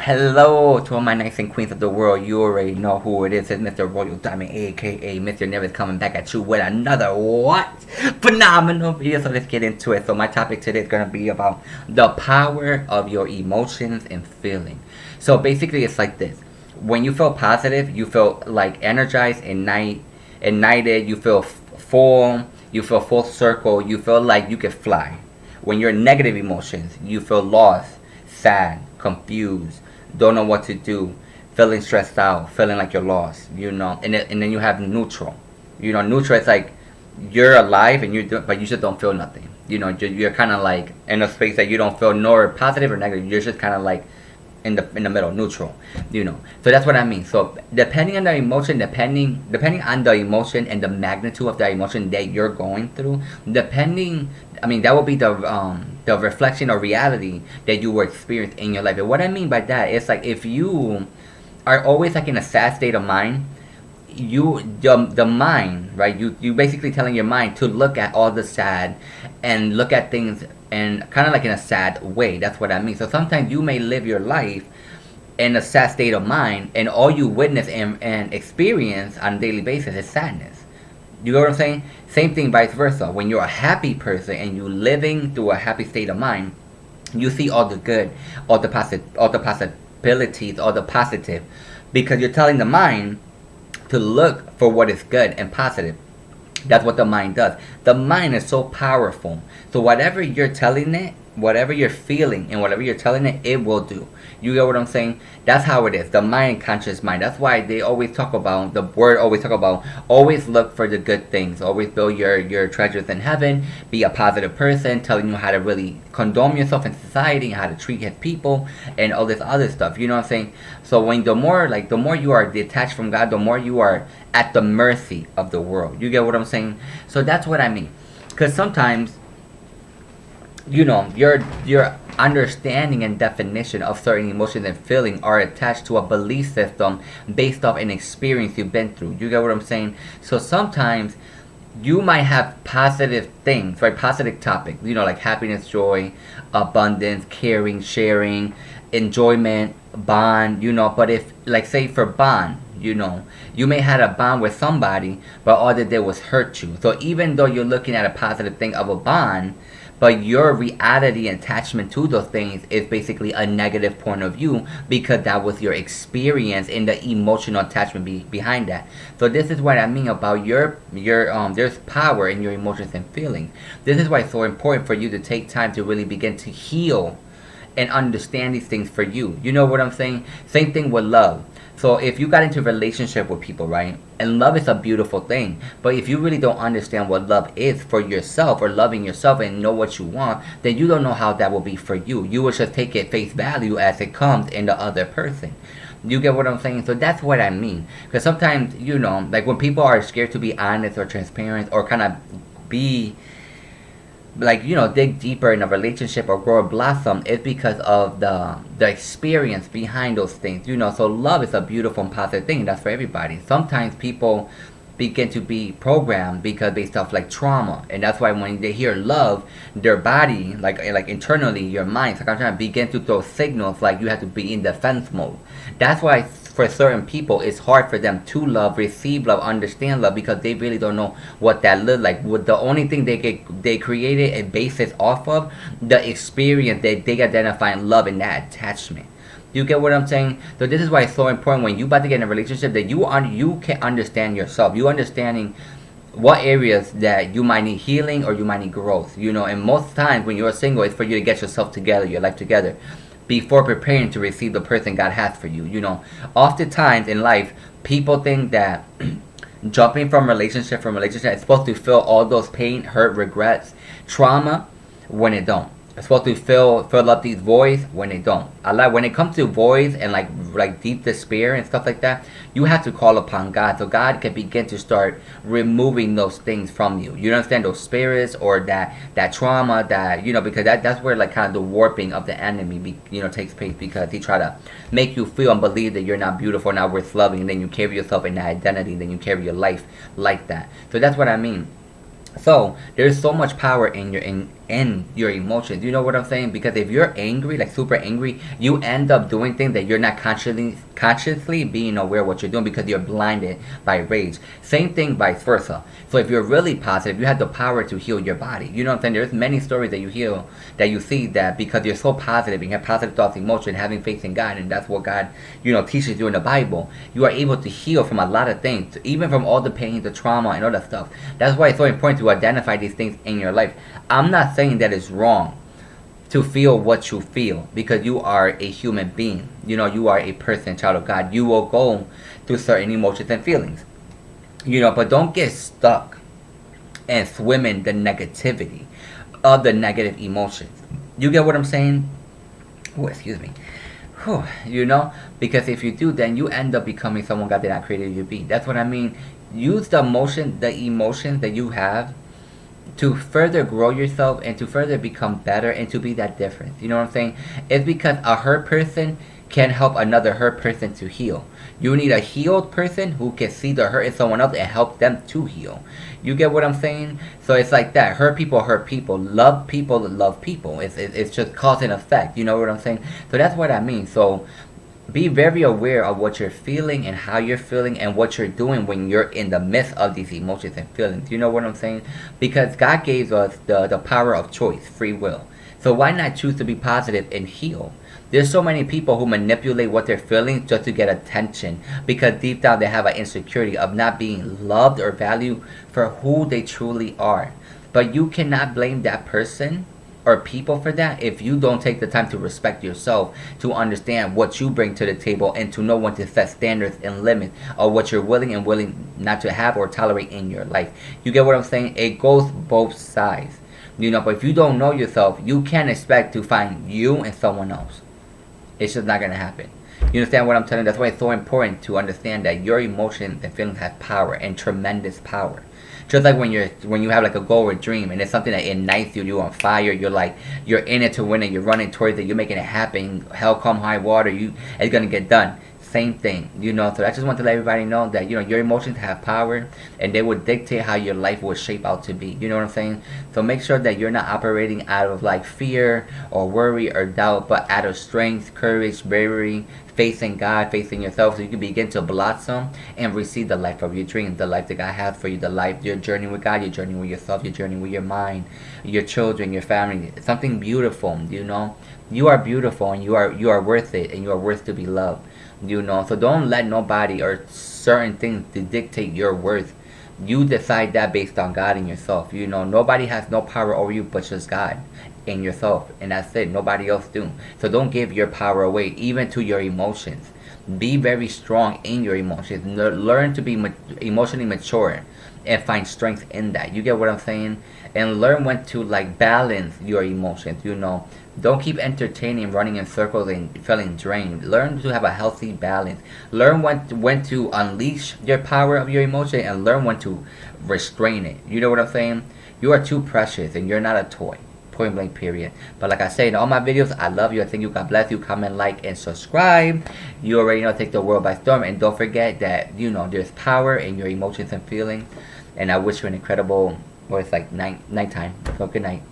Hello to all my knights and queens of the world. You already know who it is. It's Mr. Royal Diamond, aka Mr. coming back at you with another what? Phenomenal video. So let's get into it. So my topic today is going to be about the power of your emotions and feeling. So basically it's like this. When you feel positive, you feel like energized and ignited, you feel full, you feel full circle, you feel like you can fly. When you're negative emotions, you feel lost, sad, confused, don't know what to do, feeling stressed out, feeling like you're lost, and then you have neutral. Neutral is like you're alive and but you just don't feel nothing. You're kind of like in a space that you don't feel nor positive or negative. You're just kind of like in the middle, neutral. So that's what I mean. So depending on the emotion, depending on the emotion and the magnitude of the emotion that you're going through, that will be the reflection or reality that you will experience in your life. And what I mean by that is, like, if you are always like in a sad state of mind, the mind, right, you basically telling your mind to look at all the sad and look at things and kind of like in a sad way. That's what I mean. So sometimes you may live your life in a sad state of mind, and all you witness and experience on a daily basis is sadness. You know what I'm saying? Same thing vice versa. When you're a happy person and you're living through a happy state of mind, you see all the good, all the possibilities, all the positive, because you're telling the mind to look for what is good and positive. That's what the mind does. The mind is so powerful. So whatever you're telling it, whatever you're feeling, and whatever you're telling it, it will do. You get what I'm saying? That's how it is. The mind, conscious mind. That's why they always talk about, the word always talk about, always look for the good things. Always build your treasures in heaven. Be a positive person, telling you how to really condone yourself in society and how to treat his people and all this other stuff. You know what I'm saying? So the more you are detached from God, the more you are at the mercy of the world. You get what I'm saying? So that's what I mean. Because sometimes, your understanding and definition of certain emotions and feelings are attached to a belief system based off an experience you've been through. You get what I'm saying? So sometimes you might have positive things, right? Positive topics, like happiness, joy, abundance, caring, sharing, enjoyment, bond, but if, like, say for bond, you may had a bond with somebody, but all they did was hurt you. So even though you're looking at a positive thing of a bond, but your reality and attachment to those things is basically a negative point of view, because that was your experience and the emotional attachment behind that. So this is what I mean about your there's power in your emotions and feelings. This is why it's so important for you to take time to really begin to heal and understand these things for you. You know what I'm saying? Same thing with love. So if you got into a relationship with people, right? And love is a beautiful thing. But if you really don't understand what love is for yourself, or loving yourself and know what you want, then you don't know how that will be for you. You will just take it face value as it comes in the other person. You get what I'm saying? So that's what I mean. Because sometimes, like when people are scared to be honest or transparent or kind of be like, dig deeper in a relationship or grow a blossom, is because of the experience behind those things. So love is a beautiful and positive thing. That's for everybody. Sometimes people begin to be programmed because based off like trauma, and that's why when they hear love, their body, like internally, your mind, so I'm trying to begin to throw signals like you have to be in defense mode. That's why for certain people it's hard for them to love, receive love, understand love, because they really don't know what that looks like. With the only thing they created a basis off of the experience that they identify in love and that attachment. You get what I'm saying? So this is why it's so important when you about to get in a relationship that you can understand yourself. You understanding what areas that you might need healing or you might need growth. And most times when you're single, it's for you to get yourself together, your life together, before preparing to receive the person God has for you. Oftentimes in life, people think that jumping from relationship is supposed to feel all those pain, hurt, regrets, trauma, when it don't. It's supposed to fill up these voids when they don't. When it comes to voids and like deep despair and stuff like that, you have to call upon God, so God can begin to start removing those things from you. You understand, those spirits or that trauma, that because that's where like kind of the warping of the enemy takes place, because he try to make you feel and believe that you're not beautiful, not worth loving, and then you carry yourself in that identity, and then you carry your life like that. So that's what I mean. So there's so much power in in your emotions. You know what I'm saying? Because if you're angry, like super angry, you end up doing things that you're not consciously being aware of what you're doing because you're blinded by rage. Same thing vice versa. So if you're really positive, you have the power to heal your body. You know what I'm saying? There's many stories that you heal, that you see, that because you're so positive and you have positive thoughts, emotion, having faith in God, and that's what God, teaches you in the Bible, you are able to heal from a lot of things, even from all the pain, the trauma, and all that stuff. That's why it's so important to identify these things in your life. I'm not saying that it's wrong to feel what you feel, because you are a human being. You are a person, child of God. You will go through certain emotions and feelings. But don't get stuck and swim in the negativity of the negative emotions. You get what I'm saying? Oh, excuse me. Whew, because if you do, then you end up becoming someone God did not create you to be. That's what I mean. Use the emotions that you have to further grow yourself and to further become better and to be that difference. You know what I'm saying? It's because a hurt person can help another hurt person to heal. You need a healed person who can see the hurt in someone else and help them to heal. You get what I'm saying? So it's like that. Hurt people hurt people. Love people love people. It's just cause and effect. You know what I'm saying? So that's what I mean. So be very aware of what you're feeling and how you're feeling and what you're doing when you're in the midst of these emotions and feelings. You know what I'm saying? Because God gave us the power of choice, free will. So why not choose to be positive and heal? There's so many people who manipulate what they're feeling just to get attention, because deep down they have an insecurity of not being loved or valued for who they truly are. But you cannot blame that person or people for that if you don't take the time to respect yourself, to understand what you bring to the table, and to know when to set standards and limits of what you're willing not to have or tolerate in your life. You get what I'm saying? It goes both sides. But if you don't know yourself, you can't expect to find you in someone else. It's just not going to happen. You understand what I'm telling you? That's why it's so important to understand that your emotions and feelings have power, and tremendous power. Just like when you have like a goal or a dream, and it's something that ignites you, you're on fire, you're in it to win it, you're running towards it, you're making it happen, hell come high water, it's gonna get done. Same thing, So I just want to let everybody know that your emotions have power, and they will dictate how your life will shape out to be. You know what I'm saying? So make sure that you're not operating out of like fear or worry or doubt, but out of strength, courage, bravery, faith in God, faith in yourself, so you can begin to blossom and receive the life of your dreams, the life that God has for you, your journey with God, your journey with yourself, your journey with your mind, your children, your family. Something beautiful. You are beautiful, and you are worth it, and you are worth to be loved. So don't let nobody or certain things to dictate your worth. You decide that based on God and yourself. Nobody has no power over you but just God and yourself, and that's it. Nobody else do. So don't give your power away, even to your emotions. Be very strong in your emotions. Learn to be emotionally mature and find strength in that. You get what I'm saying? And learn when to balance your emotions. Don't keep entertaining, running in circles, and feeling drained. Learn to have a healthy balance. Learn when to unleash your power of your emotion, and learn when to restrain it. You know what I'm saying? You are too precious, and you're not a toy. Point blank, period. But like I say in all my videos, I love you. I thank you. God bless you. Comment, like, and subscribe. You already know, take the world by storm. And don't forget that, there's power in your emotions and feelings. And I wish you an incredible, it's like nighttime. So good night.